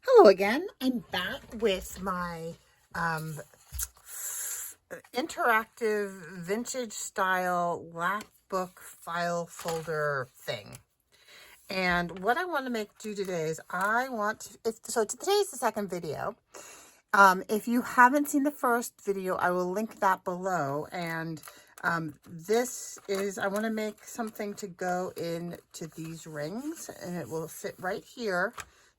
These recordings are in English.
Hello again. I'm back with my interactive vintage style Lapbook file folder thing. And what I want to do today is today's the second video. If you haven't seen the first video, I will link that below. And I want to make something to go into these rings, and it will fit right here.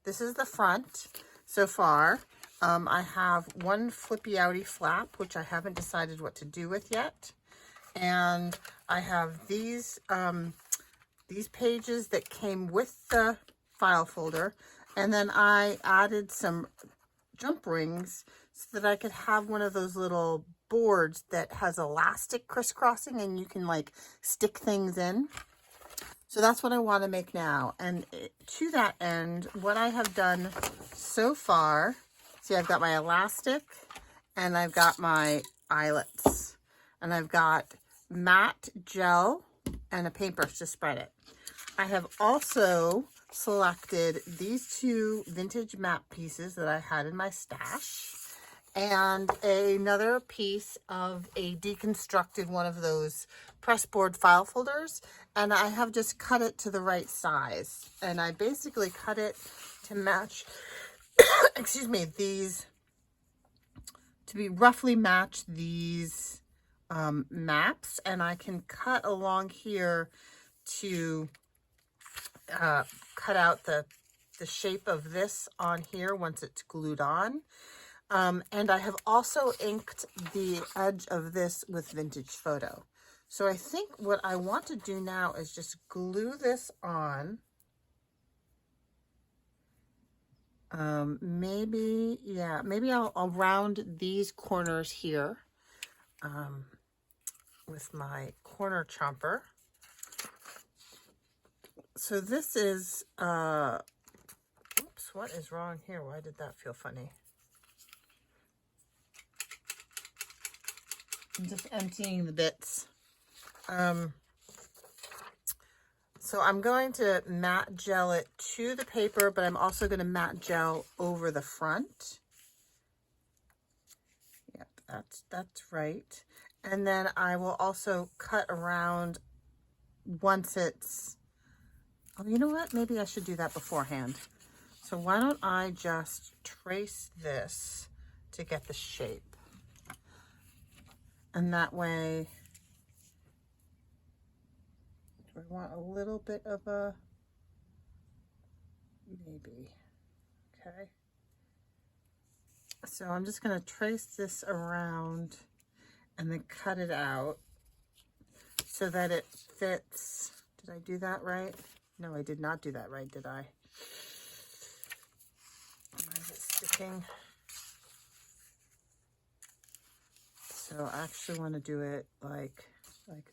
This is the front so far. I have one flippy outy flap, which I haven't decided what to do with yet. And I have these pages that came with the file folder. And then I added some jump rings so that I could have one of those little boards that has elastic crisscrossing and you can like stick things in. So that's what I want to make now. And to that end, what I have done so far, see, I've got my elastic and I've got my eyelets and I've got matte gel and a paintbrush to spread it. I have also selected these two vintage map pieces that I had in my stash and another piece of a deconstructed one of those pressboard file folders, and I have just cut it to the right size, and I basically cut it to match excuse me, these to be roughly match these maps, and I can cut along here to cut out the shape of this on here once it's glued on. And I have also inked the edge of this with Vintage Photo. So I think what I want to do now is just glue this on. Maybe I'll round these corners here with my corner chomper. So this is, oops, what is wrong here? Why did that feel funny? I'm just emptying the bits. So I'm going to matte gel it to the paper, but I'm also going to matte gel over the front. Yep, that's right. And then I will also cut around once it's, oh, you know what? Maybe I should do that beforehand. So why don't I just trace this to get the shape? And that way, do I want a little bit of a, maybe, okay. So I'm just gonna trace this around and then cut it out so that it fits. Did I do that right? No, I did not do that right, did I? Is it sticking? So I actually want to do it like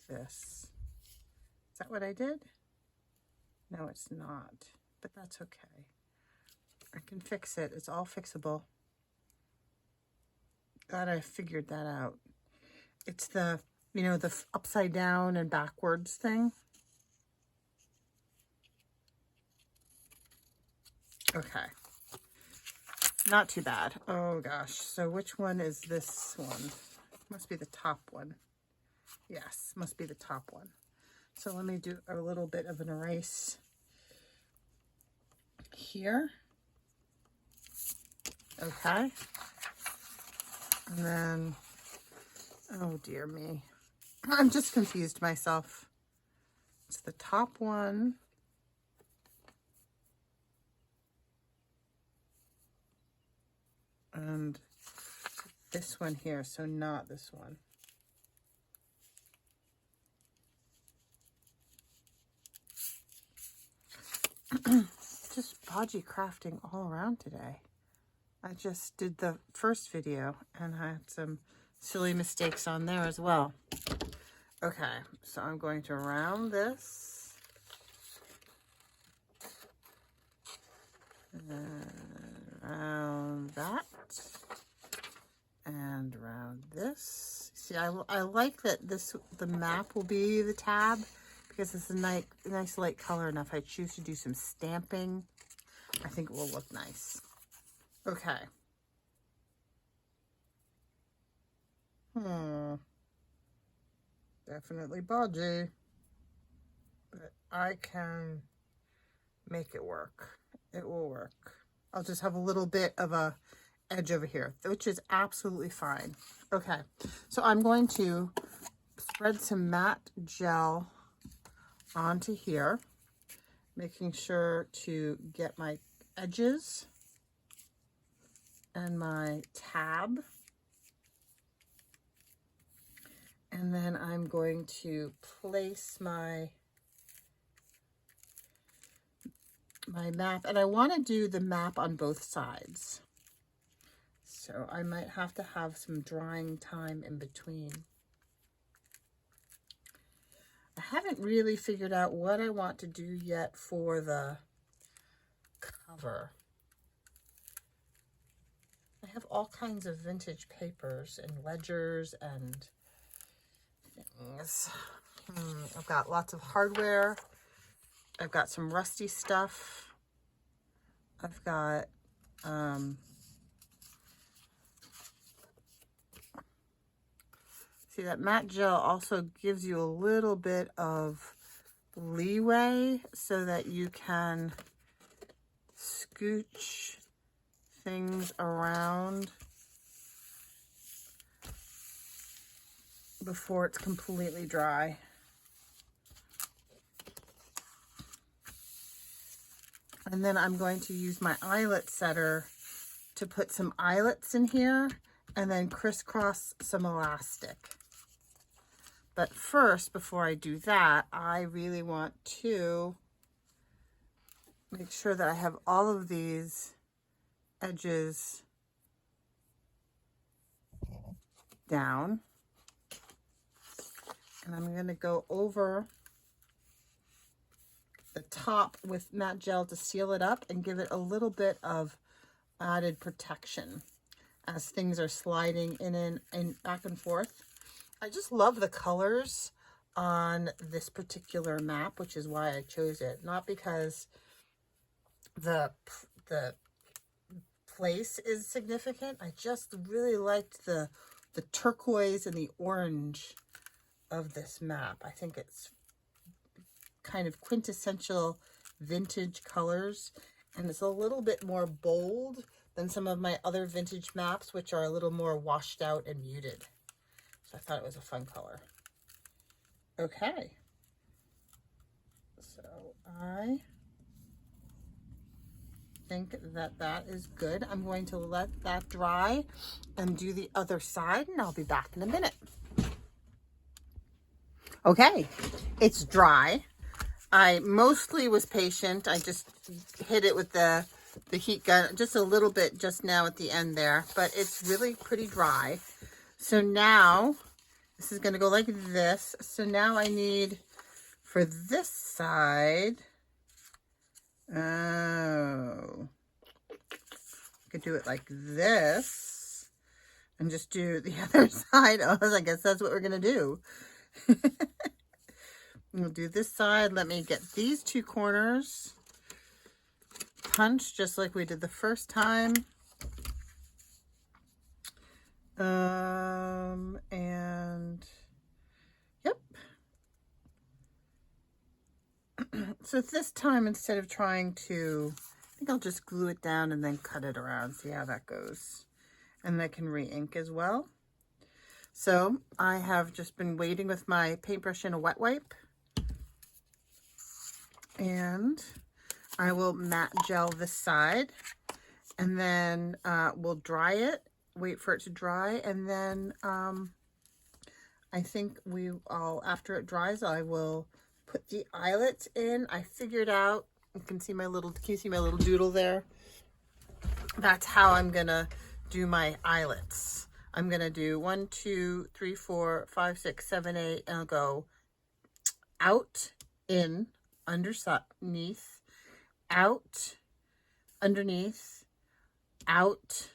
this. Is that what I did? No, it's not, but that's okay. I can fix it. It's all fixable. Glad I figured that out. It's the, you know, the upside down and backwards thing. Okay. Not too bad. Oh gosh. So which one is this one? Must be the top one. Yes, must be the top one. So let me do a little bit of an erase here. Okay. And then, oh dear me. I'm just confused myself. It's the top one. And this one here, so not this one. Just bodgy crafting all around today. I just did the first video and I had some silly mistakes on there as well. Okay, so I'm going to round this. Round that. And round this. See, I like that the map will be the tab because it's a nice light color, and if I choose to do some stamping, I think it will look nice. Okay. Definitely bodgy, but I can make it work. It will work. I'll just have a little bit of a edge over here, which is absolutely fine. Okay, so I'm going to spread some matte gel onto here, making sure to get my edges and my tab. And then I'm going to place my map, and I want to do the map on both sides. So I might have to have some drying time in between. I haven't really figured out what I want to do yet for the cover. I have all kinds of vintage papers and ledgers and things. I've got lots of hardware. I've got some rusty stuff. I've got see, that matte gel also gives you a little bit of leeway so that you can scooch things around before it's completely dry. And then I'm going to use my eyelet setter to put some eyelets in here and then crisscross some elastic. But first, before I do that, I really want to make sure that I have all of these edges down. And I'm going to go over the top with matte gel to seal it up and give it a little bit of added protection as things are sliding in and back and forth. I just love the colors on this particular map, which is why I chose it. Not because the place is significant. I just really liked the turquoise and the orange of this map. I think it's kind of quintessential vintage colors, and it's a little bit more bold than some of my other vintage maps, which are a little more washed out and muted. So I thought it was a fun color. Okay, so I think that that is good. I'm going to let that dry and do the other side, and I'll be back in a minute. Okay, it's dry. I mostly was patient. I just hit it with the heat gun just a little bit just now at the end there, but it's really pretty dry. So now this is going to go like this. So now I need for this side, I could do it like this and just do the other side. Oh, I guess that's what we're going to do. We'll do this side. Let me get these two corners punched just like we did the first time. And yep. So this time, instead of trying to, I think I'll just glue it down and then cut it around, see how that goes. And I can re-ink as well. So I have just been waiting with my paintbrush and a wet wipe. And I will matte gel this side, and then we'll dry it, wait for it to dry, and then I think after it dries, I will put the eyelets in. I figured out, you can you see my little doodle there? That's how I'm gonna do my eyelets. I'm gonna do 1, 2, 3, 4, 5, 6, 7, 8, and I'll go out, in, underneath, out, underneath, out,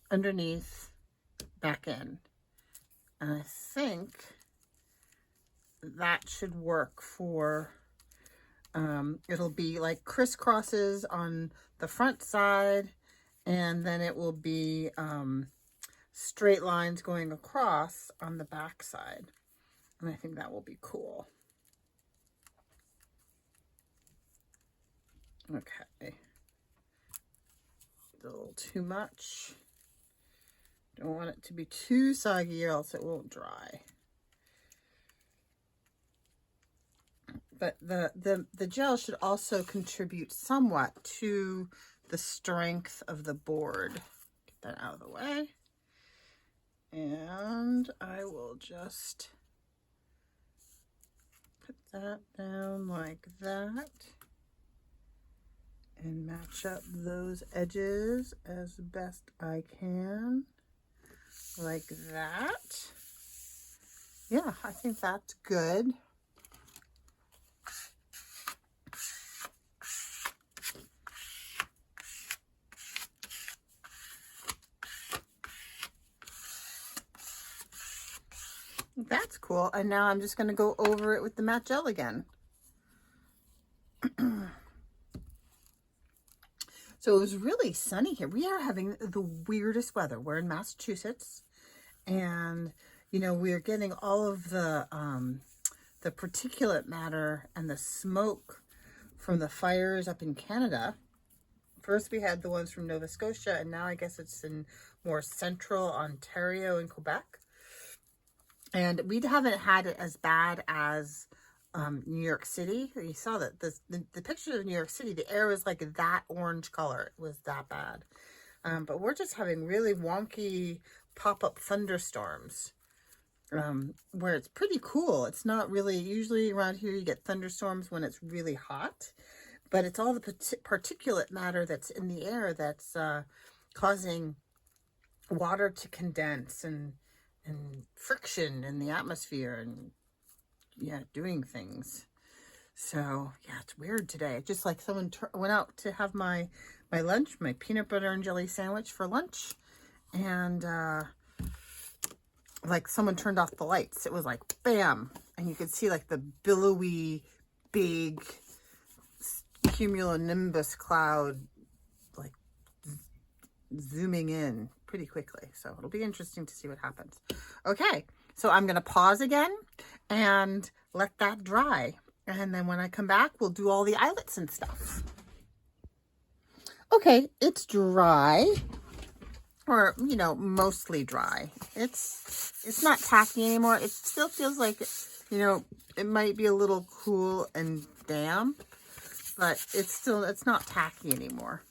underneath, back in. And I think that should work for, it'll be like crisscrosses on the front side And then it will be straight lines going across on the back side. And I think that will be cool. Okay. A little too much. Don't want it to be too soggy or else it won't dry. But the gel should also contribute somewhat to the strength of the board. Get that out of the way. And I will just put that down like that and match up those edges as best I can, like that. Yeah, I think that's good. That's cool. And now I'm just going to go over it with the matte gel again. So it was really sunny here. We are having the weirdest weather. We're in Massachusetts, and you know, we're getting all of the particulate matter and the smoke from the fires up in Canada. First we had the ones from Nova Scotia, and now I guess it's in more central Ontario and Quebec. And we haven't had it as bad as New York City. You saw that the pictures of New York City, the air was like that orange color. It was that bad. But we're just having really wonky pop-up thunderstorms where it's pretty cool. It's not really, usually around here you get thunderstorms when it's really hot, but it's all the particulate matter that's in the air that's causing water to condense and friction in the atmosphere and yeah, doing things. So yeah, it's weird today. It's just like someone went out to have my lunch, my peanut butter and jelly sandwich for lunch, and like someone turned off the lights. It was like bam, and you could see like the billowy big cumulonimbus cloud like zooming in pretty quickly. So it'll be interesting to see what happens. Okay, so I'm going to pause again and let that dry. And then when I come back, we'll do all the eyelets and stuff. Okay, it's dry, or, you know, mostly dry. It's not tacky anymore. It still feels like, you know, it might be a little cool and damp, but it's not tacky anymore.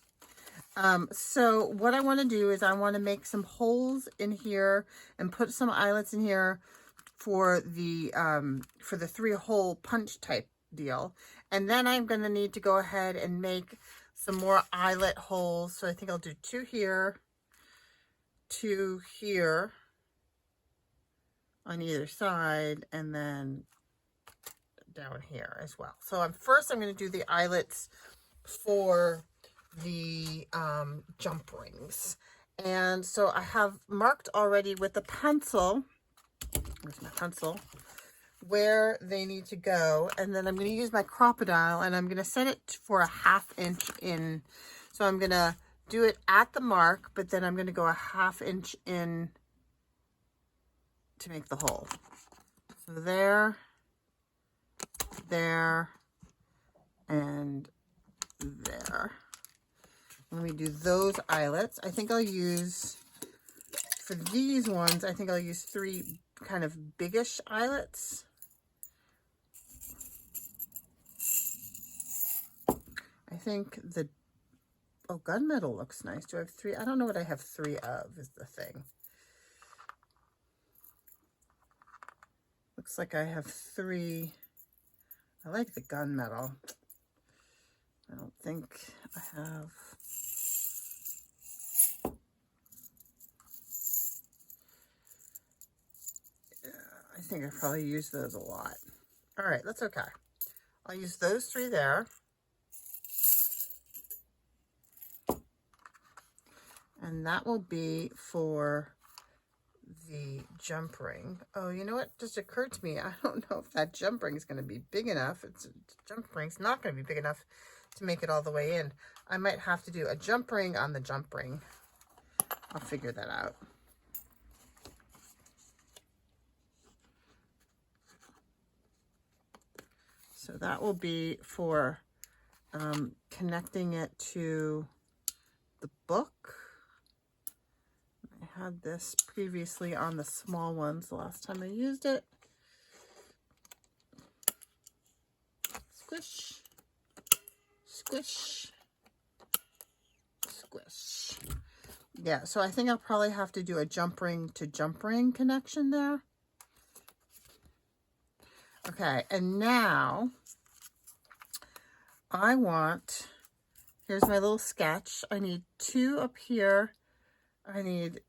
So what I want to do is I want to make some holes in here and put some eyelets in here for the 3-hole punch type deal. And then I'm going to need to go ahead and make some more eyelet holes. So I think I'll do 2 here, 2 here on either side, and then down here as well. So first I'm going to do the eyelets for the jump rings. And so I have marked already with the pencil, where's my pencil, where they need to go. And then I'm going to use my crocodile and I'm going to set it for a 1/2 inch in. So I'm going to do it at the mark, but then I'm going to go a 1/2 inch in to make the hole. So there, and there. Let me do those eyelets. I think I'll use, for these ones, I think I'll use 3 kind of biggish eyelets. I think gunmetal looks nice. Do I have 3? I don't know what I have 3 of is the thing. Looks like I have 3. I like the gunmetal. I don't think I have. I think I probably use those a lot. All right, that's okay. I'll use those 3 there. And that will be for the jump ring. Oh, you know what just occurred to me? I don't know if that jump ring is going to be big enough. Jump ring's not going to be big enough to make it all the way in. I might have to do a jump ring on the jump ring. I'll figure that out. So that will be for connecting it to the book. I had this previously on the small ones the last time I used it. Squish, squish, squish. Yeah, so I think I'll probably have to do a jump ring to jump ring connection there. Okay, and now I want, here's my little sketch. I need 2 up here. I need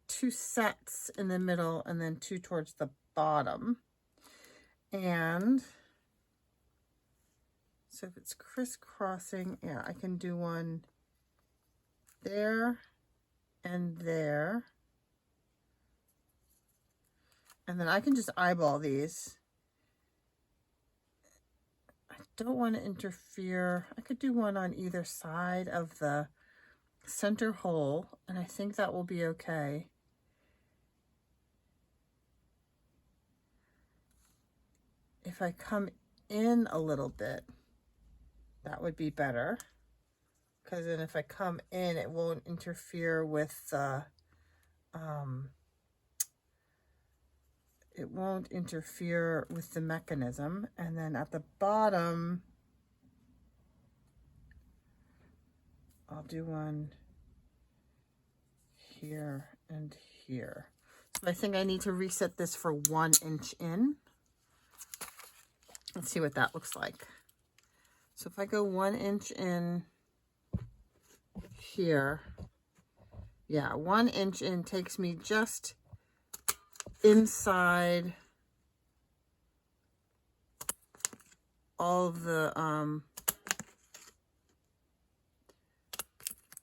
2 sets in the middle and then 2 towards the bottom. And so if it's crisscrossing, yeah, I can do one there and there. And then I can just eyeball these. I don't want to interfere. I could do one on either side of the center hole, and I think that will be okay. If I come in a little bit, that would be better, because then if I come in, it won't interfere with the mechanism. And then at the bottom, I'll do one here and here. So I think I need to reset this for 1 inch in. Let's see what that looks like. So if I go 1 inch in here, yeah, 1 inch in takes me just inside all of the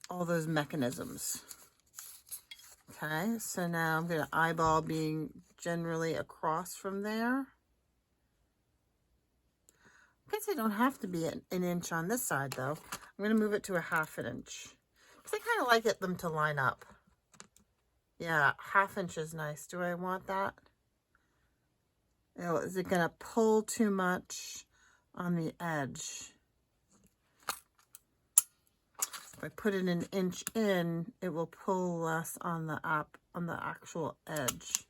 all those mechanisms. Okay, so now I'm going to eyeball being generally across from there. I guess I don't have to be an inch on this side though. I'm going to move it to a 1/2 inch because I kind of like them to line up. Yeah, 1/2 inch is nice. Do I want that? Oh, is it going to pull too much on the edge? If I put it an inch in, it will pull less on the actual edge.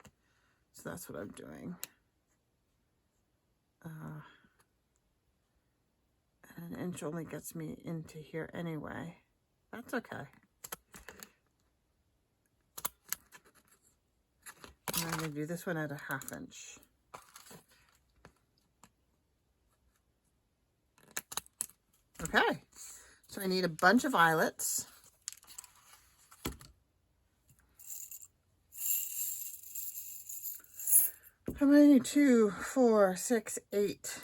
So that's what I'm doing. An inch only gets me into here anyway. That's okay. And I'm going to do this one at a 1/2 inch. Okay, so I need a bunch of eyelets. How many? 2, 4, 6, 8.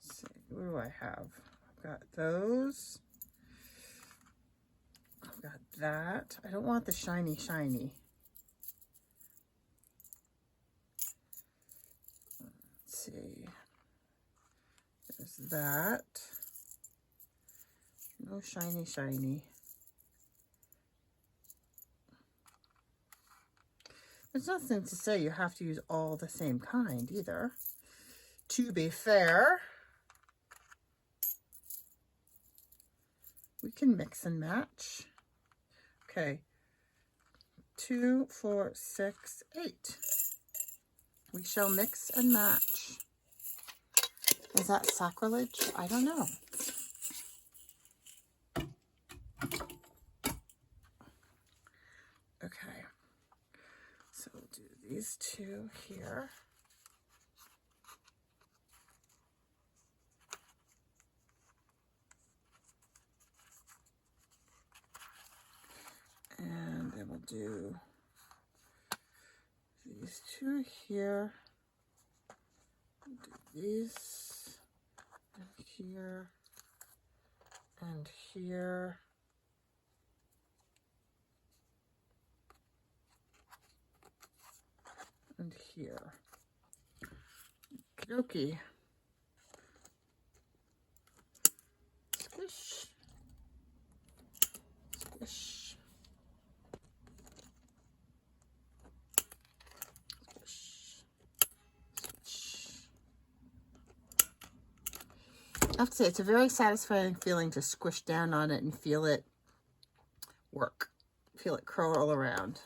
Let's see, what do I have? I've got those. I've got that. I don't want the shiny, shiny. Let's see. There's that. No shiny, shiny. There's nothing to say you have to use all the same kind either. To be fair, we can mix and match. Okay, 2, 4, 6, 8. We shall mix and match. Is that sacrilege? I don't know. Okay, so we'll do these 2 here. And then we'll do these 2 here. We'll do these and here and here. here. Okie. Squish. Squish. Squish. Squish. I have to say, it's a very satisfying feeling to squish down on it and feel it work. Feel it curl all around.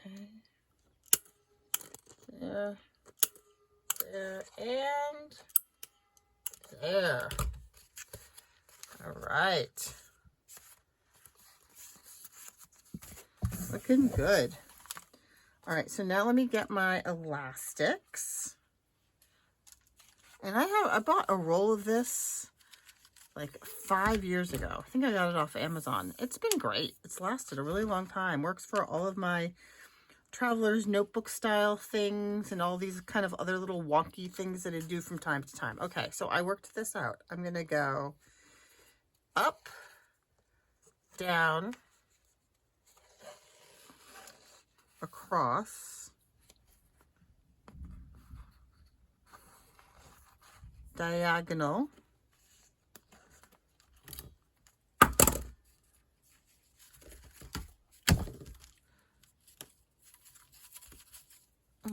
Okay. There. There and there. All right. Looking good. All right, so now let me get my elastics. And I bought a roll of this like 5 years ago. I think I got it off Amazon. It's been great. It's lasted a really long time. Works for all of my traveler's notebook style things and all these kind of other little wonky things that I do from time to time. Okay, so I worked this out. I'm gonna go up, down, across, diagonal,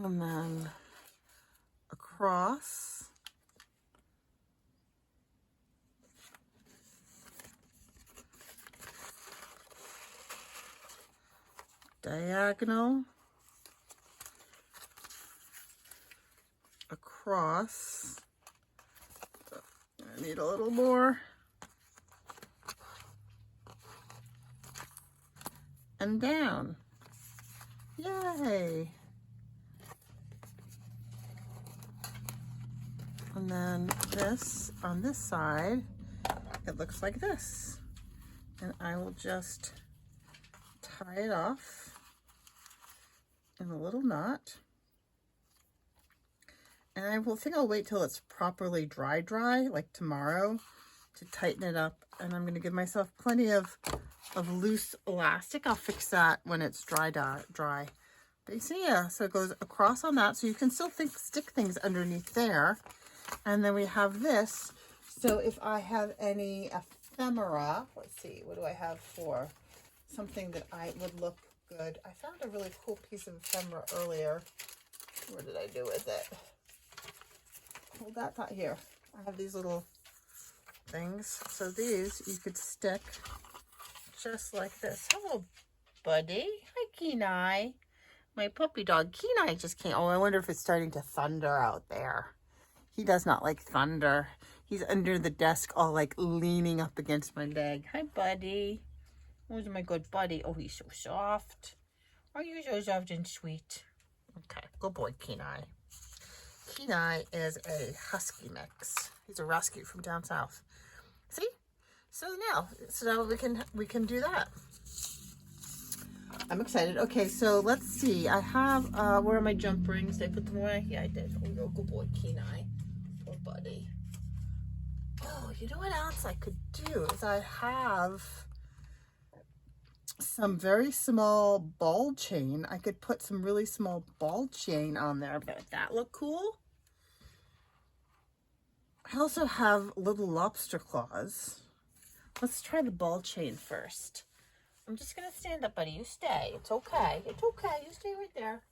and then across, diagonal, across. I need a little more, and down. Yay! And then this on this side, it looks like this. And I will just tie it off in a little knot. And I will think I'll wait till it's properly dry, like tomorrow, to tighten it up. And I'm going to give myself plenty of loose elastic. I'll fix that when it's dry. But you see, yeah, so it goes across on that. So you can still stick things underneath there. And then we have this. So if I have any ephemera, let's see, what do I have for something that I would look good? I found a really cool piece of ephemera earlier. Where did I do with it? Hold that thought here. I have these little things. So these you could stick just like this. Hello, buddy. Hi, Kenai. My puppy dog. Kenai just came. Oh, I wonder if it's starting to thunder out there. He does not like thunder. He's under the desk all like leaning up against my leg. Hi, buddy. Where's my good buddy? Oh, he's so soft. Are you so soft and sweet? Okay, good boy, Kenai. Kenai is a husky mix. He's a rescue from down south. See? So now we can do that. I'm excited. Okay, so let's see. I have where are my jump rings? Did I put them away? Yeah, I did. Oh, no, good boy, Kenai. Oh, buddy. Oh, you know what else I could do is I have some very small ball chain. I could put some really small ball chain on there. But would that look cool? I also have little lobster claws. Let's try the ball chain first. I'm just going to stand up, buddy. You stay. It's okay. It's okay. You stay right there.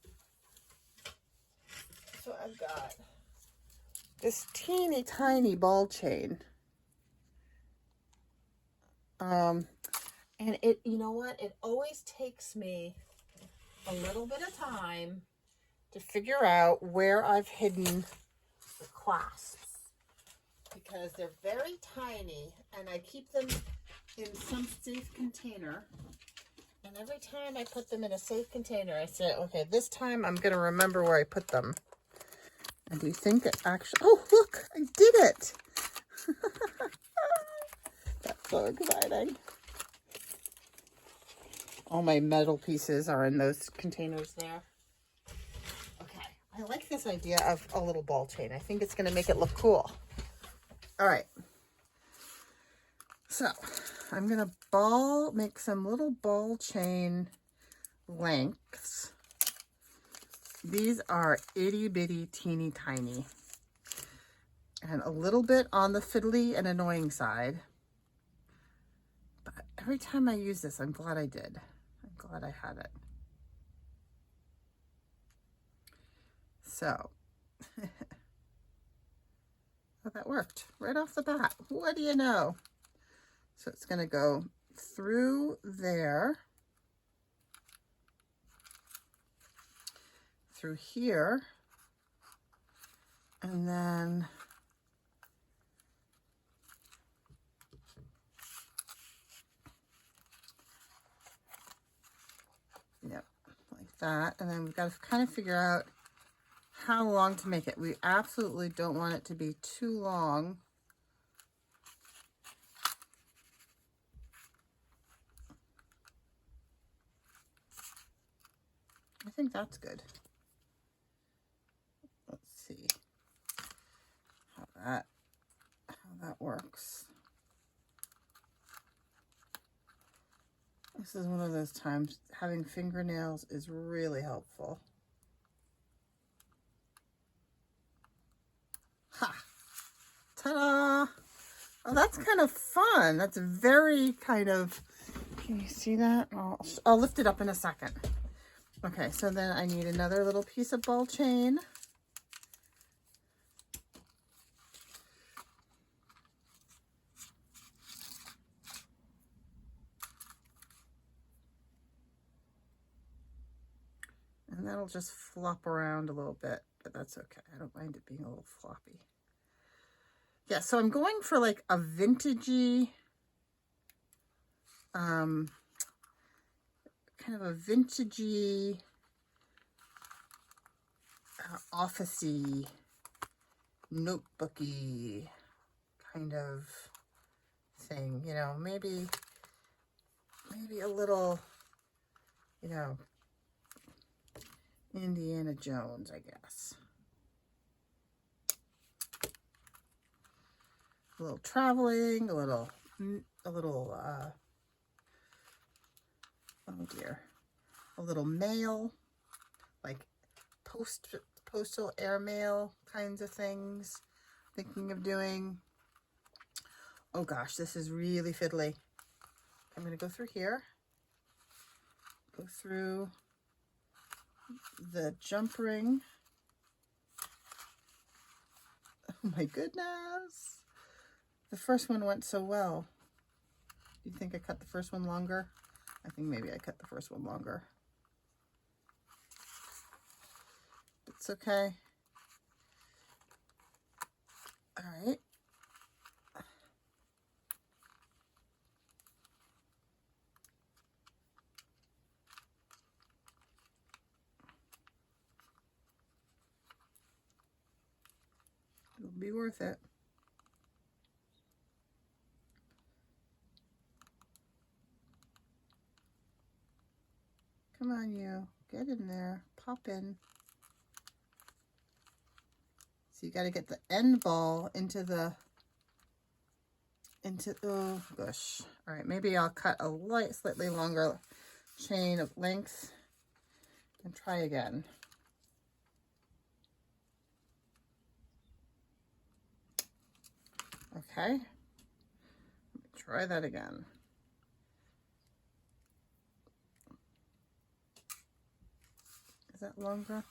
So I've got this teeny tiny ball chain. And it, you know what? It always takes me a little bit of time to figure out where I've hidden the clasps, because they're very tiny and I keep them in some safe container. And every time I put them in a safe container, I say, okay, this time I'm going to remember where I put them. And do you think it actually, oh, look, I did it. That's so exciting. All my metal pieces are in those containers there. Okay, I like this idea of a little ball chain. I think it's going to make it look cool. All right. So I'm going to make some little ball chain lengths. These are itty bitty teeny tiny and a little bit on the fiddly and annoying side. But every time I use this, I'm glad I did. I'm glad I had it. So, oh, that worked right off the bat. What do you know? So it's going to go through there, through here, and then yep, like that. And then we've got to kind of figure out how long to make it. We absolutely don't want it to be too long. I think that's good. Let's see how that works. This is one of those times having fingernails is really helpful. Ha! Ta-da! Oh, that's kind of fun. That's very kind of, can you see that? I'll lift it up in a second. Okay, so then I need another little piece of ball chain. And that'll just flop around a little bit, but that's okay. I don't mind it being a little floppy. Yeah, so I'm going for like a vintagey, kind of a vintagey, officey, notebooky kind of thing. You know, maybe a little, you know, Indiana Jones, I guess. A little traveling, a little, oh dear, a little mail, like postal airmail kinds of things. Thinking of doing. Oh gosh, this is really fiddly. I'm going to go through here, go through the jump ring. Oh my goodness. The first one went so well. Do you think I cut the first one longer? I think maybe I cut the first one longer. It's okay. All right. It'll be worth it. Come on, you. Get in there. Pop in. So you got to get the end ball into, oh gosh. All right, maybe I'll cut a slightly longer chain of length and try again. Okay. Try that again. Is that longer?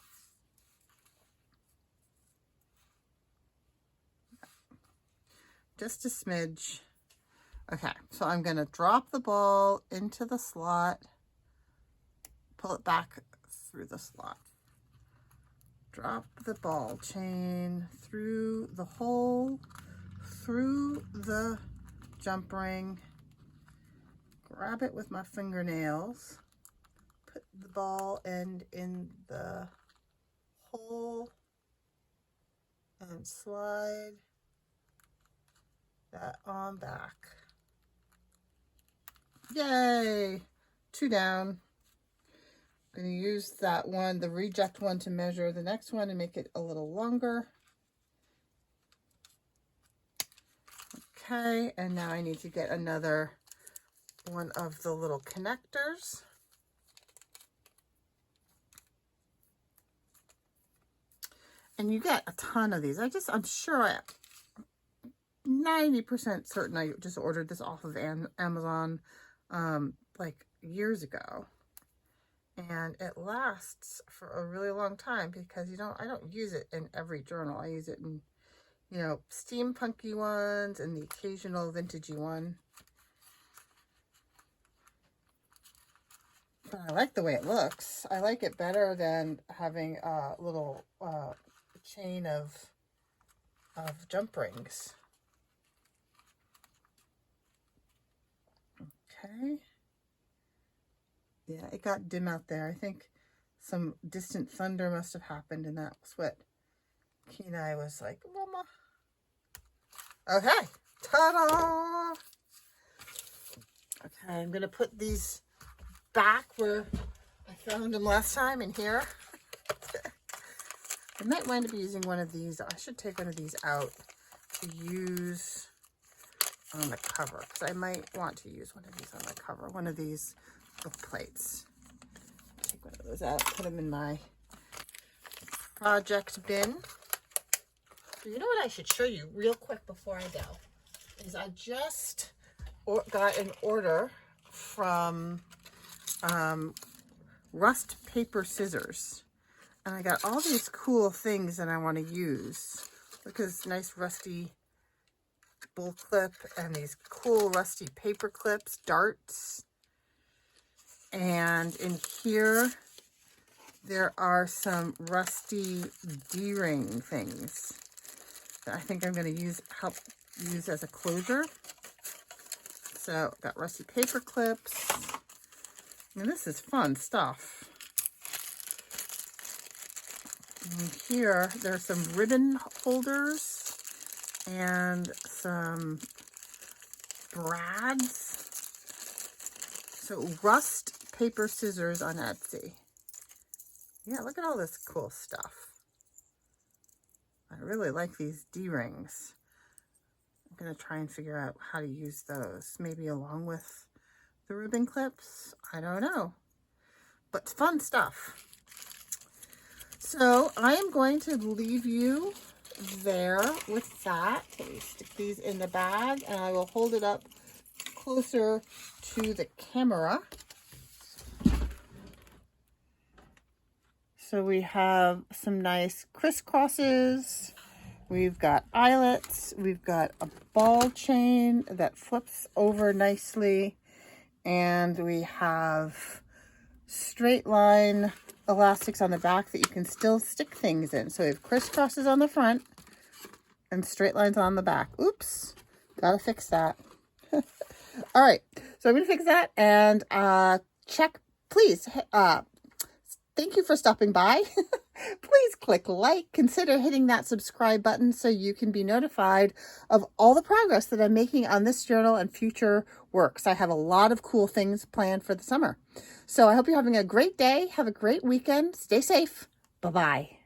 Just a smidge. Okay, so I'm going to drop the ball into the slot, pull it back through the slot. Drop the ball chain through the hole, through the jump ring, grab it with my fingernails, put the ball end in the hole, and slide that on back. Yay! 2 down. I'm going to use that one, the reject one, to measure the next one and make it a little longer. Okay, and now I need to get another one of the little connectors. And you get a ton of these. I'm sure 90% certain I just ordered this off of Amazon like years ago. And it lasts for a really long time because I don't use it in every journal. I use it in, you know, steampunky ones and the occasional vintagey one. But I like the way it looks. I like it better than having a little chain of jump rings. Okay. Yeah, it got dim out there. I think some distant thunder must have happened, and that's what Kenai was like, Mama. Okay. Ta-da! Okay, I'm going to put these back where I found them last time in here. I might wind up using one of these. I should take one of these out to use on the cover, because I might want to use one of these on the cover, one of these book plates. Take one of those out, put them in my project bin. You know what I should show you real quick before I go is I just got an order from Rust Paper Scissors, and I got all these cool things that I want to use. Look at this nice rusty bull clip and these cool rusty paper clips, darts. And in here, there are some rusty D-ring things that I think I'm going to help use as a closure. So, got rusty paper clips. And this is fun stuff. And here, there's some ribbon holders and some brads. So Rust Paper Scissors on Etsy. Yeah, look at all this cool stuff. I really like these D-rings. I'm going to try and figure out how to use those. Maybe along with the ribbon clips. I don't know. But fun stuff. So I am going to leave you there with that. Let me stick these in the bag and I will hold it up closer to the camera. So we have some nice crisscrosses. We've got eyelets. We've got a ball chain that flips over nicely. And we have straight line elastics on the back that you can still stick things in. So we have crisscrosses on the front and straight lines on the back. Oops, gotta fix that. All right, so I'm gonna fix that and please, thank you for stopping by. Please click like, consider hitting that subscribe button so you can be notified of all the progress that I'm making on this journal and future works. I have a lot of cool things planned for the summer. So I hope you're having a great day. Have a great weekend. Stay safe. Bye-bye.